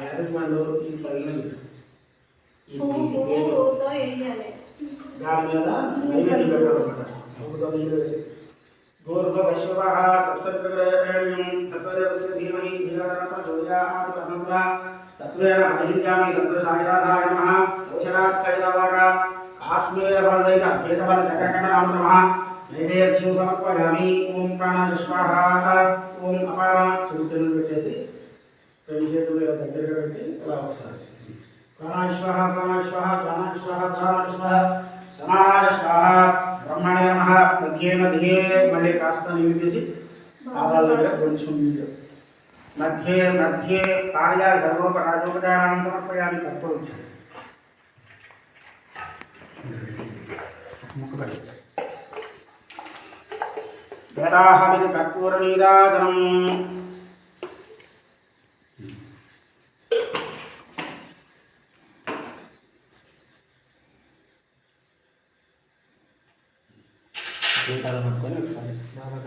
యాజమాన్లు ఈ పళ్ళని దాని మీద నైవేద్యం పెట్టాలన్నమాట. అమృతం నీళ్ళు వేసి గోర్భవశ్వః తత్సత్ప్రగ్రహణ్యం తత్వదేవస్య ధీమహి ధియాన ప్రచోదయాత్ ప్రథమః సత్వేన అభిజిన్యామి సంతోషాయరాధాయ నమః ఔషధాత్కైదవార కాశ్మీరవర్ధైత భేదబల చక్రకండనామ నమః నైవేద్యం సమర్పయామి. ఓం ప్రాణాయ స్వాహ. ఓం అపార చురుకును పెట్టేసి రెండు చేతులు దగ్గరగా పెట్టి ఇలా వస్తారు. ప్రాణాయ స్వాహ ప్రాణాయ స్వాహ ప్రాణాయ స్వాహ ప్రాణాయ స్వాహ సమానాయ స్వాహ బ్రహ్మణే నమః. మధ్యే మధ్యే మళ్ళీ కాస్త నీళ్ళు తీసి పాదాల దగ్గర కొంచెం నీళ్ళు మధ్యే మధ్యే కార్య సర్వోపరాజోపచారాన్ని సమర్పయామి. కర్పూరం ముక్కబడి వేదాహమిది కర్పూర నీరాజనం. పట్టుకొని ఒకసారి బాగా